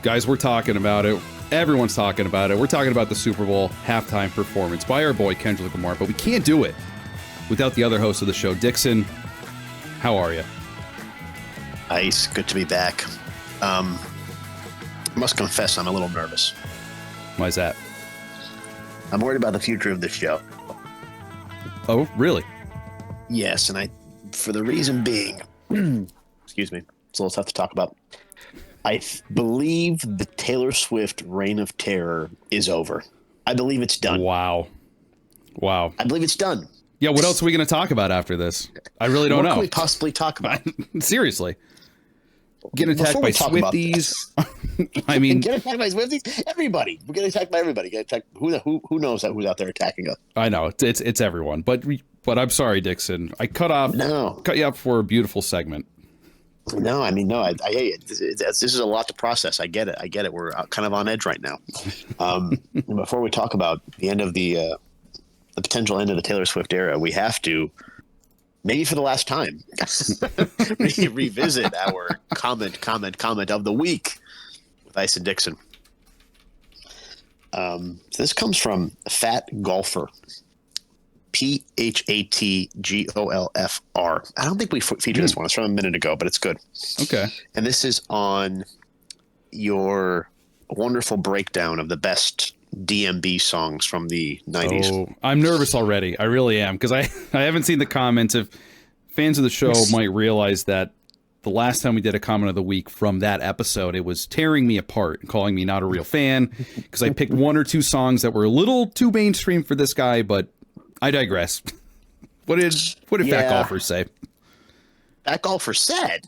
Guys, we're talking about it. Everyone's talking about it. We're talking about the Super Bowl halftime performance by our boy Kendrick Lamar, but we can't do it without the other host of the show, Dixon. How are you? Nice. Good to be back. I must confess, I'm a little nervous. Why is that? I'm worried about the future of this show. Oh, really? Yes, and for the reason being, excuse me, it's a little tough to talk about. I believe the Taylor Swift reign of terror is over. I believe it's done. Wow. I believe it's done. Yeah, what else are we going to talk about after this? I really don't know. What can we possibly talk about? Seriously. Getting attacked by Swifties. I mean, getting attacked by Swifties. Everybody. We're getting attacked by everybody. Who knows who's out there attacking us? I know it's everyone. But I'm sorry, Dixon. I cut you off for a beautiful segment. No, I mean, no. I this is a lot to process. I get it. We're kind of on edge right now. Before we talk about the end of the potential end of the Taylor Swift era, we have to, maybe for the last time, revisit our comment of the week with Ice and Dixon. So this comes from Fat Golfer, PHATGOLFR. I don't think we featured this one. It's from a minute ago, but it's good. Okay. And this is on your wonderful breakdown of the best DMB songs from the 90s. Oh, I'm nervous already. I really am, because I haven't seen the comments. If fans of the show might realize that the last time we did a comment of the week from that episode, it was tearing me apart and calling me not a real fan because I picked one or two songs that were a little too mainstream for this guy, but I digress. What did Fat Golfer say? Fat Golfer said,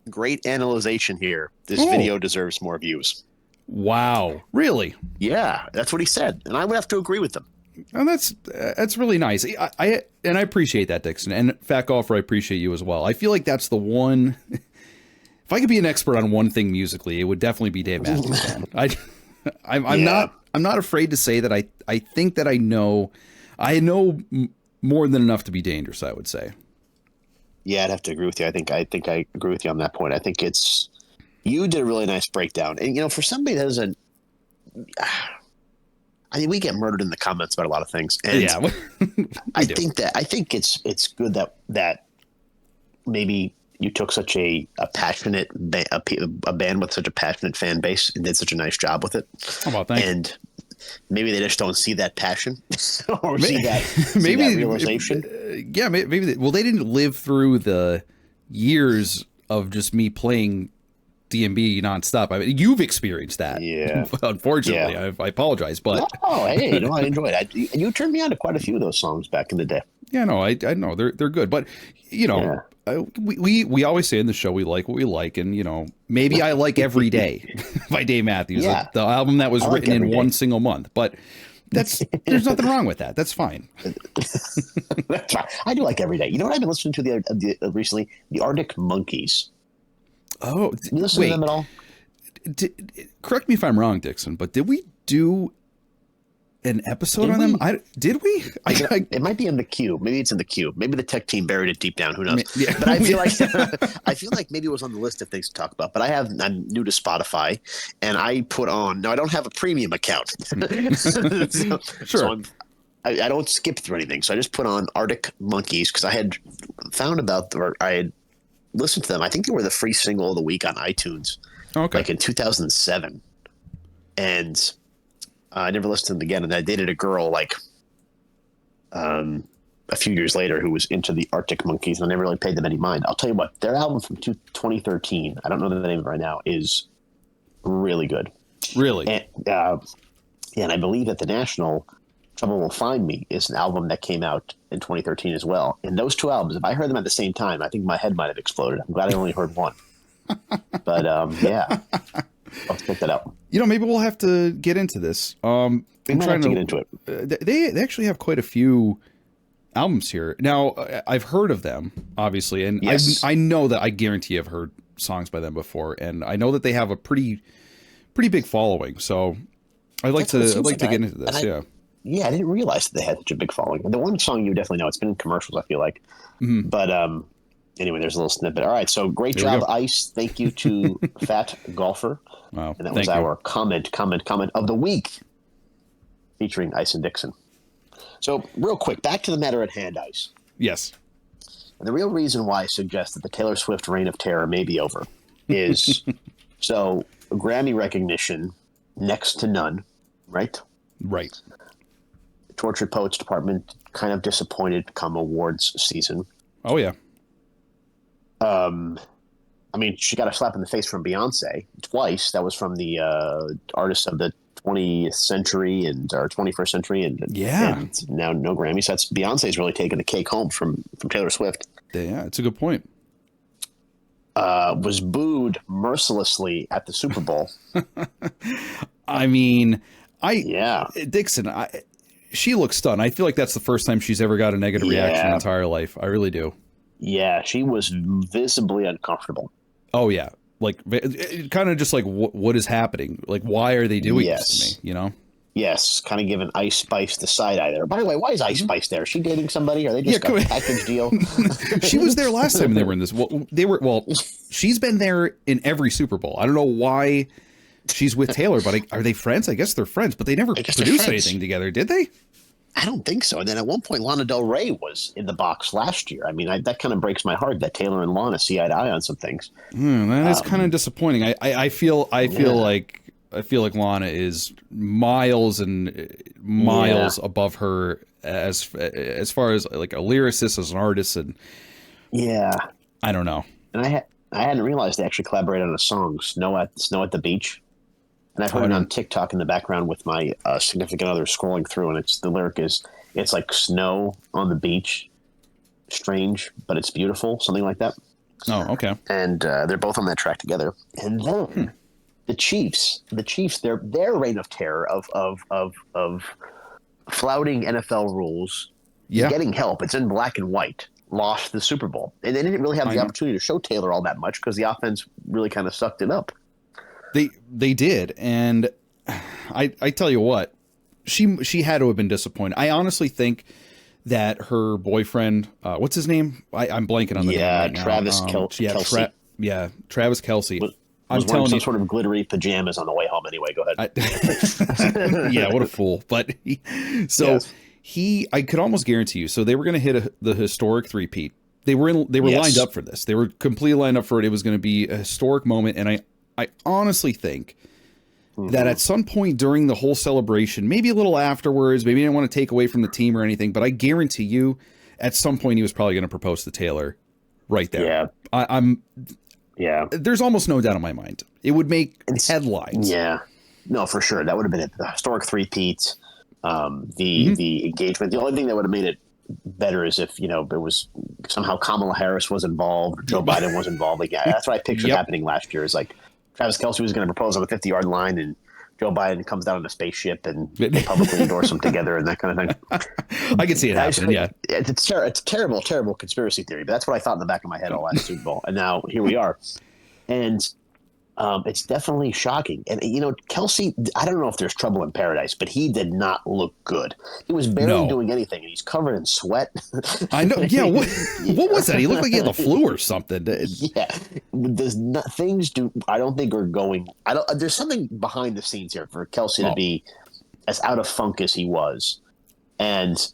great analyzation here. This video deserves more views. Wow. Really? Yeah, that's what he said. And I would have to agree with him. And that's really nice. I appreciate that, Dixon. And Fat Golfer, I appreciate you as well. I feel like that's the one. If I could be an expert on one thing musically, it would definitely be Dave Matthews. I'm not afraid to say that I think that I know more than enough to be dangerous, I would say. Yeah, I'd have to agree with you. I think I agree with you on that point. I think you did a really nice breakdown. And, for somebody that doesn't, I mean, we get murdered in the comments about a lot of things. And yeah, I think it's good that maybe you took such a passionate, a band with such a passionate fan base and did such a nice job with it. Oh, well, thank you. And maybe they just don't see that passion or see that realization. Maybe. They didn't live through the years of just me playing DMB nonstop. I mean, you've experienced that. Yeah. Unfortunately, yeah. I apologize, but hey, I enjoyed it. You turned me on to quite a few of those songs back in the day. Yeah, no, I know they're good, but we always say in the show we like what we like, and maybe I like Every Day by Dave Matthews, the album that was written in one single month, but there's nothing wrong with that. That's fine. That's fine. I do like Every Day. You know what I've been listening to recently? The Arctic Monkeys. Oh, you listen to them at all? Correct me if I'm wrong, Dixon, but did we do an episode on them? Did we? It might be in the queue. Maybe it's in the queue. Maybe the tech team buried it deep down. Who knows? Yeah. But I feel like maybe it was on the list of things to talk about. But I'm new to Spotify, and I put on. Now I don't have a premium account. Sure. So I don't skip through anything. So I just put on Arctic Monkeys because I had found I had listened to them. I think they were the free single of the week on iTunes. Okay. Like in 2007, and I never listened to them again. And I dated a girl a few years later who was into the Arctic Monkeys, and I never really paid them any mind. I'll tell you what, their album from 2013, I don't know the name of it right now, is really good. Really? And I believe that the National Trouble Will Find Me is an album that came out in 2013 as well. And those two albums, if I heard them at the same time, I think my head might have exploded. I'm glad I only heard one. But yeah, I'll check that out. Maybe we'll have to get into this. I'm trying to get into it. They actually have quite a few albums here. Now, I've heard of them, obviously, and yes. I know that I guarantee I've heard songs by them before, and I know that they have a pretty big following. So I'd like to get into this. Yeah, I didn't realize that they had such a big following. The one song you definitely know, it's been in commercials, I feel like. Mm-hmm. But Anyway, there's a little snippet. All right, so great job, Ice. Thank you to Fat Golfer. Wow, and that was our comment of the week featuring Ice and Dixon. So real quick, back to the matter at hand, Ice. Yes. And the real reason why I suggest that the Taylor Swift reign of terror may be over is so Grammy recognition next to none, right? Right. Tortured Poets Department kind of disappointed come awards season. Oh, yeah. I mean, she got a slap in the face from Beyonce twice. That was from the artist of the 20th century or 21st century, and now no Grammys. That's Beyonce's really taken the cake home from Taylor Swift. Yeah, it's a good point. Was booed mercilessly at the Super Bowl. I mean, Dixon, she looks stunned. I feel like that's the first time she's ever got a negative reaction in her entire life. I really do. Yeah, she was visibly uncomfortable. Oh, yeah. Like, kind of just like, what is happening? Like, why are they doing this to me, you know? Yes, kind of giving Ice Spice the side eye there. By the way, why is Ice Spice there? Is she dating somebody? Are they just got a package deal? She was there last time they were in this. Well, she's been there in every Super Bowl. I don't know why she's with Taylor, but are they friends? I guess they're friends, but they never produced anything together, did they? I don't think so. And then at one point, Lana Del Rey was in the box last year. I mean, that kind of breaks my heart that Taylor and Lana see eye to eye on some things. That is kind of disappointing. I feel like Lana is miles and miles above her as far as like a lyricist, as an artist, and I don't know. And I hadn't realized they actually collaborated on a song, "Snow at the Beach." And I've heard it on TikTok in the background with my significant other scrolling through, and the lyric is, it's like snow on the beach, strange, but it's beautiful, something like that. Oh, okay. And they're both on that track together. And then the Chiefs, their reign of terror of flouting NFL rules, getting help. It's in black and white. Lost the Super Bowl, and they didn't really have the opportunity to show Taylor all that much because the offense really kind of sucked it up. They did, and I tell you what, she had to have been disappointed. I honestly think that her boyfriend, what's his name? I'm blanking on the name right now. Travis Kelce. Travis Kelce. I'm telling you, some sort of glittery pajamas on the way home. Anyway, go ahead. Yeah, what a fool! But I could almost guarantee you. So they were going to hit the historic three-peat. They were lined up for this. They were completely lined up for it. It was going to be a historic moment, and I honestly think that at some point during the whole celebration, maybe a little afterwards, maybe he didn't want to take away from the team or anything, but I guarantee you at some point he was probably going to propose to Taylor right there. Yeah. There's almost no doubt in my mind. It would make headlines. Yeah. No, for sure. That would have been it. The historic three-peat, the engagement. The only thing that would have made it better is if, it was somehow Kamala Harris was involved, or Joe Biden was involved. Like, that's what I pictured happening last year. Is like Travis Kelce was going to propose on the 50-yard line, and Joe Biden comes down in a spaceship, and they publicly endorse them together, and that kind of thing. I can see it happening. Yeah, it's a terrible, terrible conspiracy theory, but that's what I thought in the back of my head all last Super Bowl, and now here we are, and it's definitely shocking. And Kelce, I don't know if there's trouble in paradise, but he did not look good. He was barely doing anything, and he's covered in sweat. I know. Yeah. What was that? He looked like he had the flu or something. Yeah. I don't think are going. There's something behind the scenes here for Kelce to be as out of funk as he was, and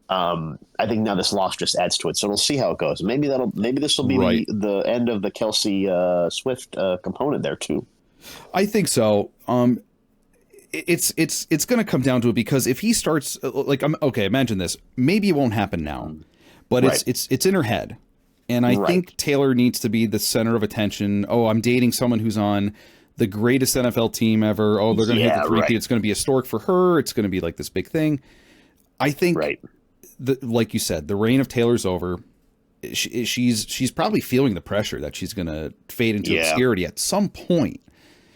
I think now this loss just adds to it. So we'll see how it goes. Maybe this will be the end of the Kelce Swift component there too. I think so. It's going to come down to it, because if he starts imagine this. Maybe it won't happen now, but it's in her head, and I think Taylor needs to be the center of attention. Oh, I'm dating someone who's on the greatest NFL team ever. Oh, they're going to hit the three-peat. It's going to be historic for her. It's going to be like this big thing. I think. Like you said, the reign of Taylor's over. She's probably feeling the pressure that she's going to fade into obscurity at some point.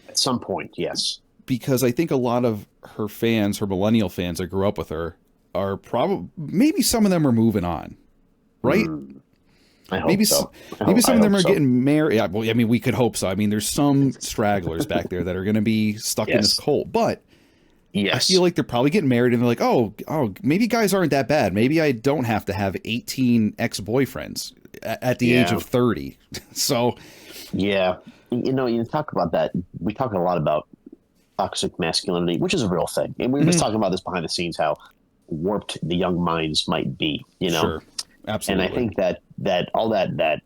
At some point, yes. Because I think a lot of her fans, her millennial fans that grew up with her, are probably, maybe some of them are moving on, right? I hope so. Maybe some of them are getting married. Yeah, well, I mean, we could hope so. I mean, there's some stragglers back there that are going to be stuck in this cult, but. Yes. I feel like they're probably getting married and they're like, oh, maybe guys aren't that bad. Maybe I don't have to have 18 ex-boyfriends. at the age of 30. So yeah, you talk about that. We talk a lot about toxic masculinity, which is a real thing, and we were just talking about this behind the scenes, how warped the young minds might be. Sure, absolutely. And I think that all that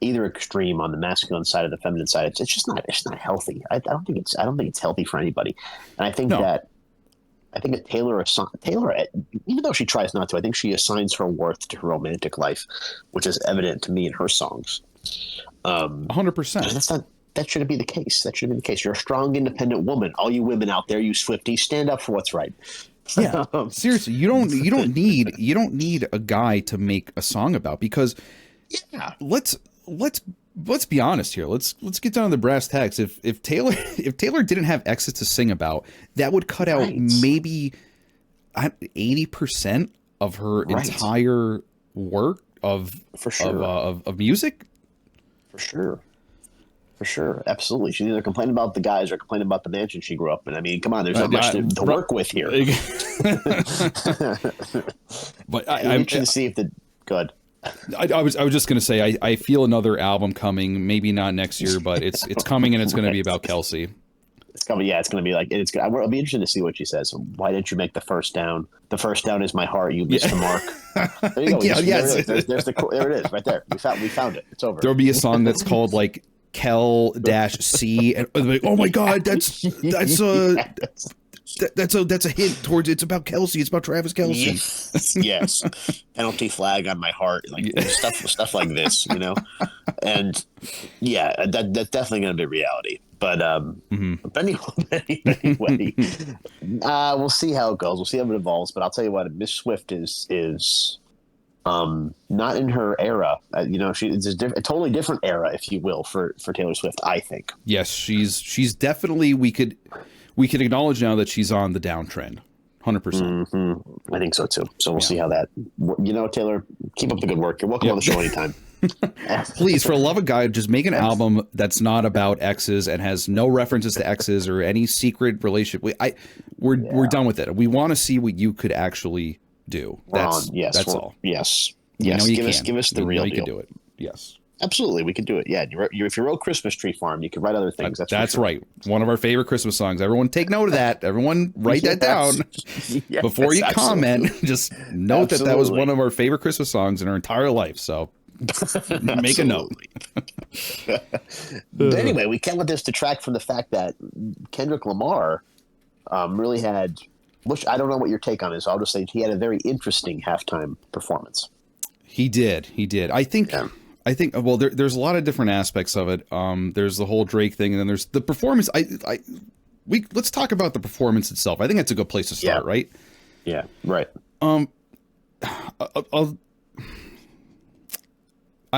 either extreme on the masculine side or the feminine side, it's just not healthy. I don't think it's healthy for anybody. And I think that Taylor, even though she tries not to, I think she assigns her worth to her romantic life, which is evident to me in her songs. 100%. That shouldn't be the case. That shouldn't be the case. You're a strong, independent woman. All you women out there, you Swifties, stand up for what's right. Yeah, seriously, you don't need a guy to make a song about, because let's be honest here. Let's get down to the brass tacks. If Taylor didn't have exes to sing about, that would cut out maybe 80% of her entire work of music. For sure. Absolutely. She's either complaining about the guys or complaining about the mansion she grew up in. I mean, come on, there's not much to work with here. But I'm interested to see if good. I was just going to say, I feel another album coming, maybe not next year, but it's coming, and it's going to be about Kelsey. It's coming. Yeah, it's going to be like, I'll be interested to see what she says. Why didn't you make the first down? The first down is my heart. You missed the mark. There you go. Yes. There it is right there. We found it. It's over. There'll be a song that's called like Kel-C, and like, oh my God, that's a hint towards, it's about Kelsey. It's about Travis Kelce. Yes. Penalty flag on my heart, like stuff like this, and yeah, that's definitely going to be reality. But anyway, we'll see how it goes. We'll see how it evolves. But I'll tell you what, Miss Swift is not in her era. It's a totally different era, if you will, for Taylor Swift, I think. Yes, she's definitely, we could acknowledge now that she's on the downtrend. 100%. I think so too. So we'll see how that. Taylor, keep up the good work. You're welcome on the show anytime. Please, for the love of God, just make an album that's not about exes and has no references to exes or any secret relationship. We're done with it. We want to see what you could actually do. That's all. Yes. Give us the real deal. You can do it. Yes. Absolutely, we could do it. Yeah, if you wrote Christmas Tree Farm, you could write other things. That's right. One of our favorite Christmas songs. Everyone take note of that. Everyone write that down. Before you comment. Just note that was one of our favorite Christmas songs in our entire life. So make a note. But anyway, we can't let this detract from the fact that Kendrick Lamar really had, which I don't know what your take on is. I'll just say he had a very interesting halftime performance. He did. I think. Yeah. Well, there's a lot of different aspects of it. There's the whole Drake thing, and then there's the performance. Let's talk about the performance itself. I think that's a good place to start, right? Yeah, right. I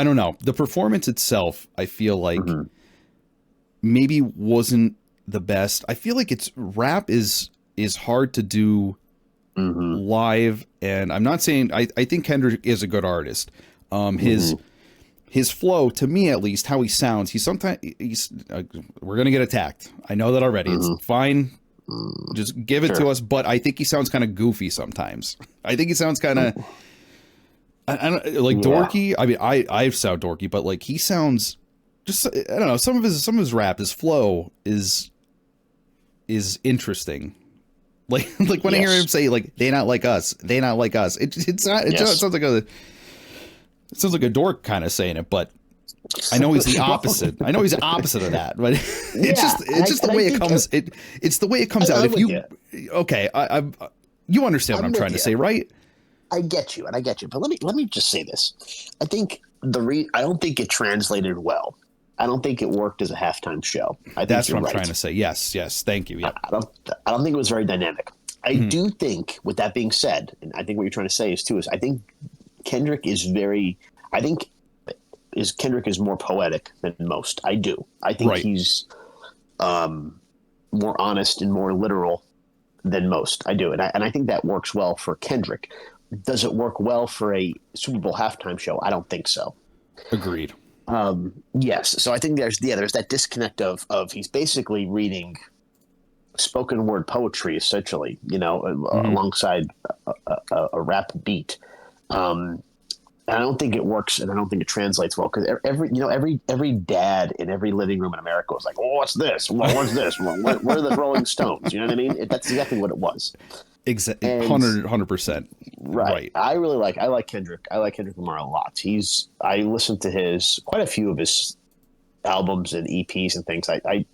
don't know. The performance itself, I feel like maybe wasn't the best. I feel like rap is hard to do live, and I'm not saying I think Kendrick is a good artist. His flow, to me at least, how he sounds, we're going to get attacked. I know that already. It's fine. Just give it to us. But I think he sounds kind of goofy sometimes. I think he sounds kind of, I don't like dorky. I mean, I sound dorky, but like he sounds just, I don't know. Some of his rap, his flow is interesting. Like when I hear him say like, they not like us. It sounds like a dork kind of saying it, but I know he's the opposite. I know he's the opposite of that, but it's just the way it comes. It's the way it comes out. If you, you understand what I'm trying to say, right? I get you. But let me just say this. I think I don't think it translated well. I don't think it worked as a halftime show. That's what I'm trying to say. Yes. Thank you. Yeah. I don't think it was very dynamic. I do think, with that being said, and I think what you're trying to say is I think Kendrick is Kendrick is more poetic than most. I do. I think he's more honest and more literal than most. I do. And I think that works well for Kendrick. Does it work well for a Super Bowl halftime show? I don't think so. Agreed. Yes. So I think there's that disconnect of he's basically reading spoken word poetry, essentially, alongside a rap beat. And I don't think it works, and I don't think it translates well because every dad in every living room in America was like, "Oh, what's this? What's this? Where are the Rolling Stones?" You know what I mean? That's exactly what it was. Exactly, And 100% right. I like Kendrick. I like Kendrick Lamar a lot. I listened to quite a few of his albums and EPs and things. I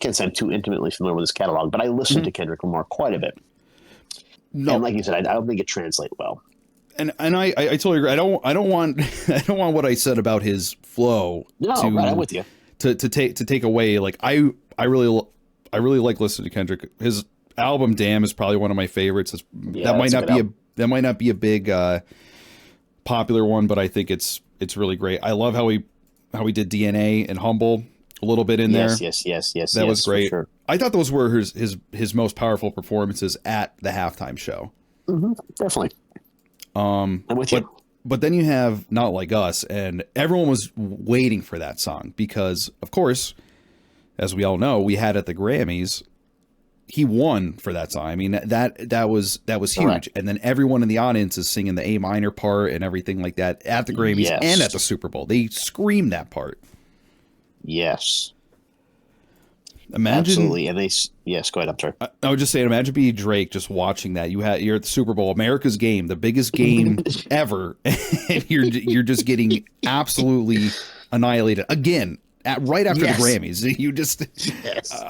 can't say I'm too intimately familiar with his catalog, but I listened to Kendrick Lamar quite a bit. No, and like you said, I don't think it translates well. And I totally agree. I don't want I don't want what I said about his flow No, to right, I'm with you. to take away. Like I really like listening to Kendrick. His album "Damn" is probably one of my favorites. Yeah, that might not be a big popular one, but I think it's really great. I love how he did DNA and Humble a little bit in there. Yes. That was great. Sure. I thought those were his most powerful performances at the halftime show. Mm-hmm, definitely. I'm with you. But then you have Not Like Us, and everyone was waiting for that song because, of course, as we all know, we had at the Grammys, he won for that song. I mean, that was huge. Correct. And then everyone in the audience is singing the A minor part and everything like that at the Grammys and at the Super Bowl. They screamed that part. Yes. Imagine, absolutely. And yes, go ahead. I'm sorry. I was just saying, imagine being Drake just watching that. You're at the Super Bowl, America's game, the biggest game ever, and you're just getting absolutely annihilated again right after the Grammys. You just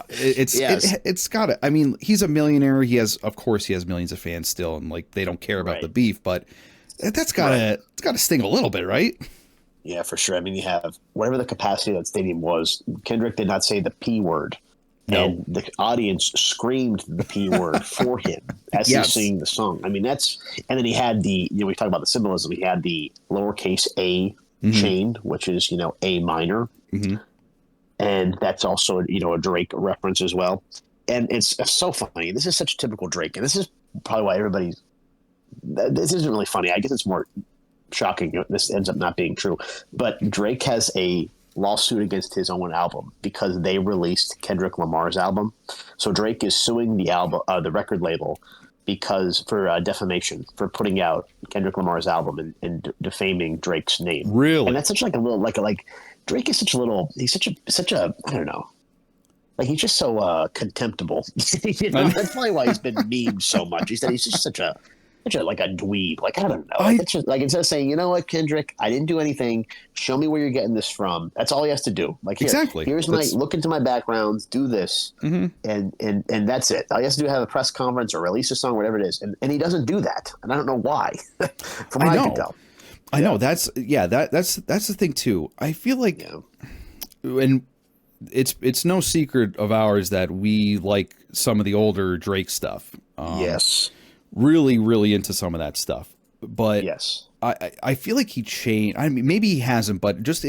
it's got to. I mean, he's a millionaire. Of course he has millions of fans still, and like they don't care about the beef, but it's got to sting a little bit, right? Yeah, for sure. I mean, you have whatever the capacity of that stadium was. Kendrick did not say the P word. No. And the audience screamed the P word for him as he's singing the song. I mean, and then he had we talk about the symbolism. He had the lowercase a chain, which is, A minor. Mm-hmm. And that's also, a Drake reference as well. And it's so funny. This is such a typical Drake. And this is probably why this isn't really funny. I guess it's more shocking. This ends up not being true. But Drake has a lawsuit against his own album because they released Kendrick Lamar's album. So Drake is suing the record label for defamation for putting out Kendrick Lamar's album and defaming Drake's name. Really? And that's such like a little like Drake is such a I don't know. Like he's just so contemptible. That's probably why he's been memed so much. He said he's just such a like a dweeb. Like I don't know. It's just, like instead of saying, you know what, Kendrick, I didn't do anything. Show me where you're getting this from. That's all he has to do. Like here's look into my backgrounds, do this, and that's it. All he has to do is have a press conference or release a song, whatever it is, and he doesn't do that, and I don't know why. From what I can tell. I know that's the thing too. I feel like, and it's no secret of ours that we like some of the older Drake stuff. Yes. Really, really into some of that stuff. But yes, I feel like he changed. I mean, maybe he hasn't, but just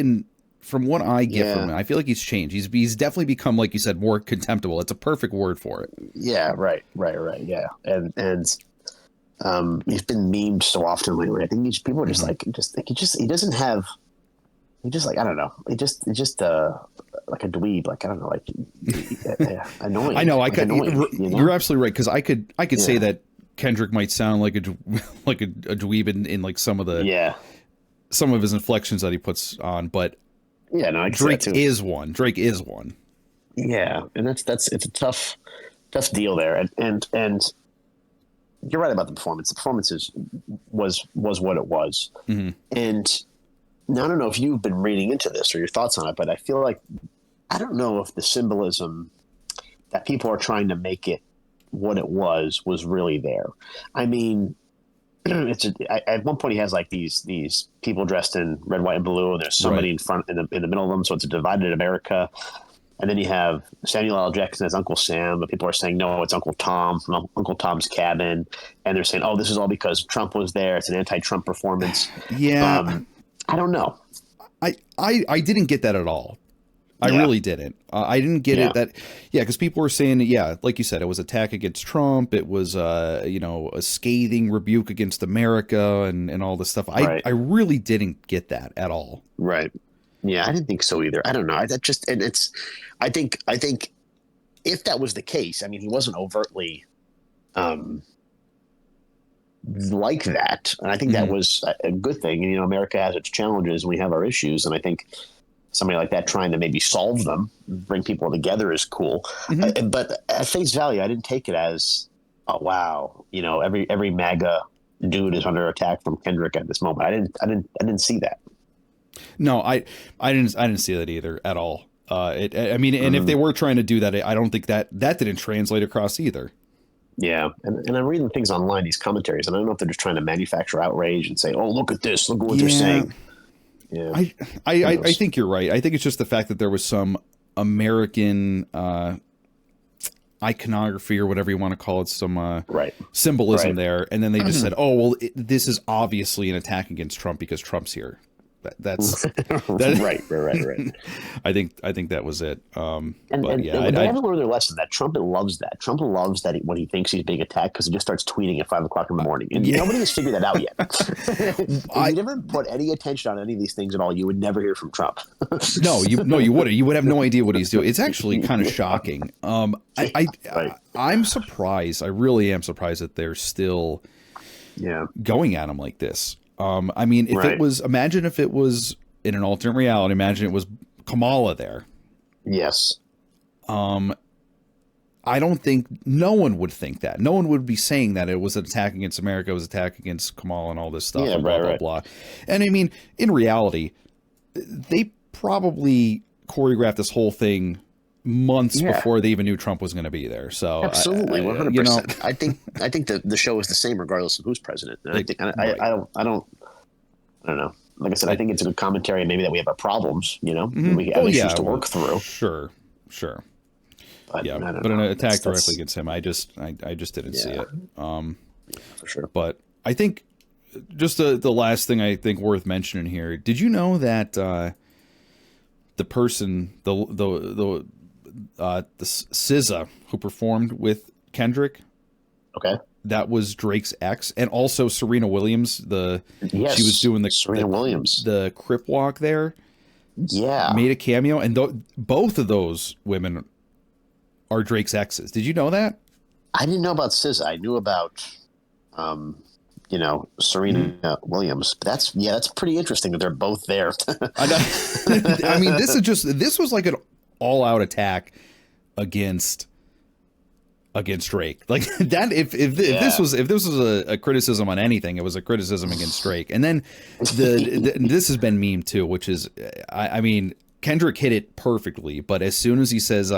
from what I get from him, I feel like he's changed. He's definitely become, like you said, more contemptible. It's a perfect word for it. Yeah, right. Yeah, and he's been memed so often lately. I think people are just like he doesn't have. He just like I don't know. He just like a dweeb. Like I don't know. Like annoying. I know. Annoying, you're absolutely right because I could say that Kendrick might sound like a dweeb in like some of his inflections that he puts on, but Drake is one. Drake is one. Yeah, and it's a tough deal there, and you're right about the performance. The performance was what it was, and now I don't know if you've been reading into this or your thoughts on it, but I feel like I don't know if the symbolism that people are trying to make it what it was really there. I mean, at one point he has like these people dressed in red, white, and blue, and there's somebody in front in the middle of them, so it's a divided America. And then you have Samuel L. Jackson as Uncle Sam, but people are saying no, it's Uncle Tom from Uncle Tom's Cabin, and they're saying, oh, this is all because Trump was there. It's an anti-Trump performance. Yeah, I don't know. I didn't get that at all. I really didn't. I didn't get it that, because people were saying, like you said, it was attack against Trump. It was, a scathing rebuke against America and all this stuff. I really didn't get that at all. Right. Yeah, I didn't think so either. I don't know. I think if that was the case, I mean, he wasn't overtly, like that. And I think that was a good thing. And, America has its challenges and we have our issues. And I think somebody like that trying to maybe solve them, bring people together is cool. But at face value, I didn't take it as, oh, wow, every MAGA dude is under attack from Kendrick at this moment. I didn't see that. No, I didn't see that either at all. I mean, and if they were trying to do that, I don't think that didn't translate across either. Yeah, and I'm reading things online, these commentaries, and I don't know if they're just trying to manufacture outrage and say, "Oh, look at this! Look at what they're saying." Yeah, I think you're right. I think it's just the fact that there was some American iconography or whatever you want to call it, some symbolism there, and then they just said, "Oh, well, this is obviously an attack against Trump because Trump's here." That's right. I think that was it. They haven't learned their lesson that Trump loves that. Trump loves that when he thinks he's being attacked because he just starts tweeting at 5 o'clock in the morning, and nobody has figured that out yet. If you never put any attention on any of these things at all, you would never hear from Trump. No, you wouldn't. You would have no idea what he's doing. It's actually kind of shocking. I'm surprised. I really am surprised that they're still going at him like this. I mean, imagine if it was in an alternate reality, imagine it was Kamala there. Yes. I don't think no one would think that. No one would be saying that it was an attack against America, it was an attack against Kamala and all this stuff. Yeah, and blah, blah. And I mean, in reality, they probably choreographed this whole thing months before they even knew Trump was going to be there. So absolutely, 100%. I think the show is the same regardless of who's president. And I don't know. Like I said, I think it's a good commentary, and maybe that we have our problems. We have issues to work through. Sure. But an attack directly against him, I just didn't see it. For sure. But I think just the last thing I think worth mentioning here. Did you know that the person the SZA who performed with Kendrick, that was Drake's ex, and also Serena Williams. She was doing the Crip Walk there. Yeah, made a cameo, and both of those women are Drake's exes. Did you know that? I didn't know about SZA. I knew about Serena Williams. But that's pretty interesting that they're both there. I mean, this was like an all-out attack against Drake. Like that, if this was a criticism on anything, it was a criticism against Drake. And then this has been meme too, which is, I mean, Kendrick hit it perfectly, but as soon as he says,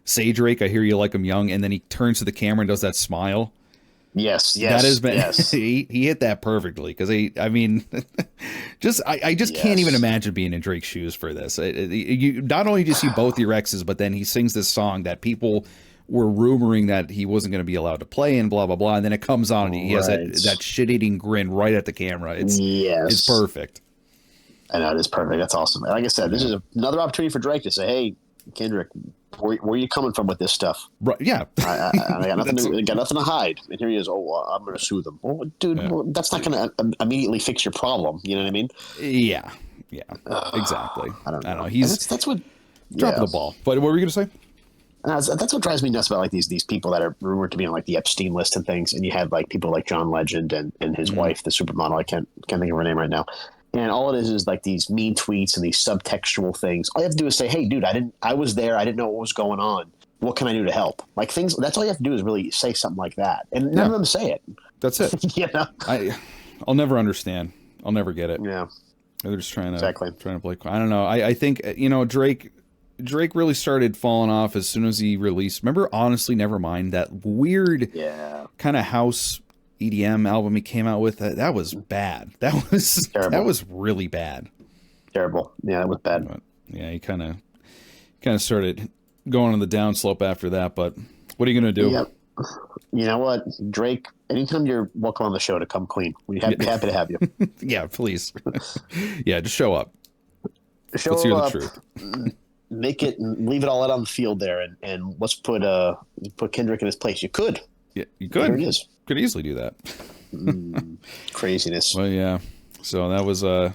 "Say Drake, I hear you like I'm young," and then he turns to the camera and does that smile. Yes. That has been, he hit that perfectly. Because I just can't even imagine being in Drake's shoes for this. You not only do you see both your exes, but then he sings this song that people were rumoring that he wasn't going to be allowed to play and blah, blah, blah. And then it comes on and he has that shit-eating grin right at the camera. It's perfect. I know, it is perfect. That's awesome. Like I said, this is another opportunity for Drake to say, "Hey, Kendrick, where are you coming from with this stuff?" Right? Yeah, I got nothing. Got nothing to hide. And here he is. "Oh, I'm going to sue them." Well, dude, that's not going to immediately fix your problem. You know what I mean? Yeah, exactly. I don't know. That's what dropping the ball. But what were you going to say? That's what drives me nuts about like these people that are rumored to be on like the Epstein list and things, and you have like people like John Legend and his wife, the supermodel. I can't think of her name right now. And all it is like these mean tweets and these subtextual things. All you have to do is say, "Hey, dude, I was there. I didn't know what was going on. What can I do to help?" Like things. That's all you have to do is really say something like that, and none of them say it. That's it. I'll never understand. I'll never get it. Yeah, they're just trying to play. I don't know. I think Drake really started falling off as soon as he released. Remember, Honestly Nevermind, that weird kind of house EDM album he came out with. That was bad. That was terrible. That was really bad. Terrible. Yeah, it was bad. But, yeah, he kind of started going on the downslope after that. But what are you going to do? Yep. You know what, Drake? Anytime you're welcome on the show to come clean, we'd be happy to have you. Yeah, please. Yeah, just show up. Let's hear the truth. Make it, leave it all out on the field there, and let's put Kendrick in his place. You could. Yeah, you could. Here it is. Could easily do that. Craziness. Well, yeah. So that was a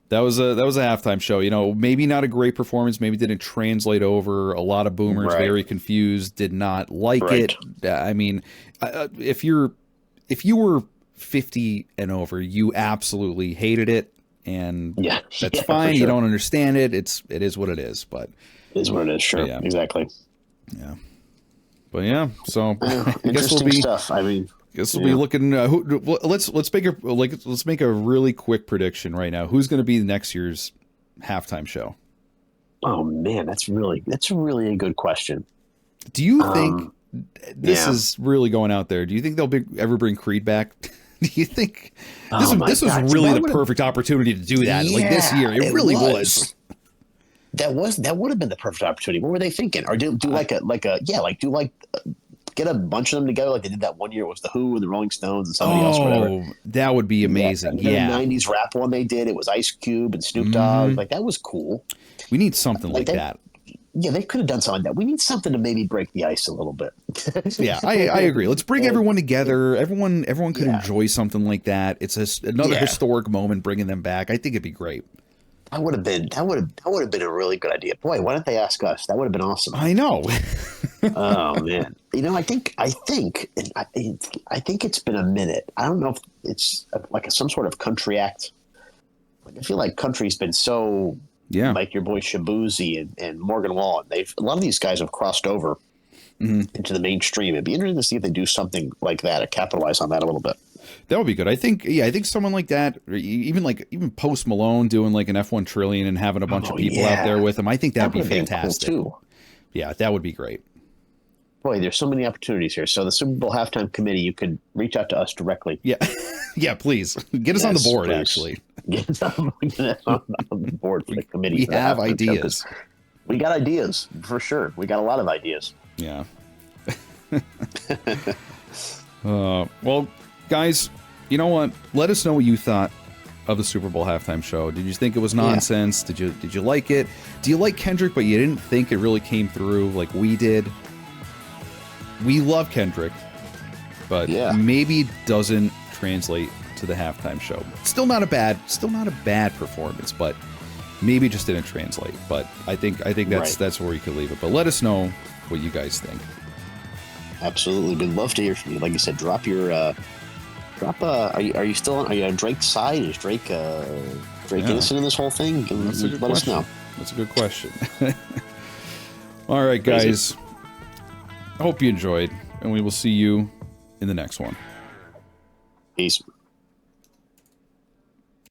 halftime show. Maybe not a great performance. Maybe didn't translate over. A lot of boomers very confused. Did not like it. I mean, if you were 50 and over, you absolutely hated it, and Yeah, that's yeah, fine. for You sure. don't understand it. It is what it is. But It is what it is. Sure, yeah, exactly. yeah. But yeah, so Yeah, I guess we'll interesting be. stuff. I mean, Guess we'll be looking. Let's let's make a really quick prediction right now. Who's going to be next year's halftime show? oh man, that's really a good question. Do you think this Yeah. is really going out there? Do you think they'll ever bring Creed back? Do you think Oh my this was God. really Why the would it- perfect opportunity to do that? Like this year, it really was. That would have been the perfect opportunity. What were they thinking? Or do get a bunch of them together like they did that one year. It was the Who and the Rolling Stones and somebody else, or whatever. Oh, that would be amazing. The Yeah, '90s rap one they did. It was Ice Cube and Snoop Mm-hmm. Dogg. Like that was cool. we need something like that. Yeah, they could have done something like that. We need something to maybe break the ice a little bit. Yeah, I agree. Let's bring everyone together. Everyone could enjoy something like that. It's another historic moment, bringing them back. I think it'd be great. That would have been a really good idea. Boy, why didn't they ask us? That would have been awesome. I know. Oh man, I think it's been a minute. I don't know if it's like some sort of country act. I feel like country's been so like your boy Shabuzi and Morgan Wallen. A lot of these guys have crossed over into the mainstream. It'd be interesting to see if they do something like that or capitalize on that a little bit. That would be good. I think someone like that, or even Post Malone doing like an F1 Trillion and having a bunch of people out there with him. I think that'd be fantastic. Cool too. Yeah, that would be great. Boy, there's so many opportunities here. So the Super Bowl halftime committee, you could reach out to us directly. Yeah, yeah. Please get us on the board. Please. Actually, Get us on the board for the committee. We have ideas. We got ideas for sure. We got a lot of ideas. Yeah. Well, guys, you know what? Let us know what you thought of the Super Bowl halftime show. Did you think it was nonsense? Yeah. Did you like it? Do you like Kendrick, but you didn't think it really came through like we did? We love Kendrick, but maybe doesn't translate to the halftime show. Still not a bad performance, but maybe just didn't translate. But I think that's where you could leave it. But let us know what you guys think. Absolutely, we'd love to hear from you. Like you said, drop your are you still on Drake's side? Is Drake innocent in this whole thing? Let us know. That's a good question. All right, guys. I hope you enjoyed, and we will see you in the next one. Peace.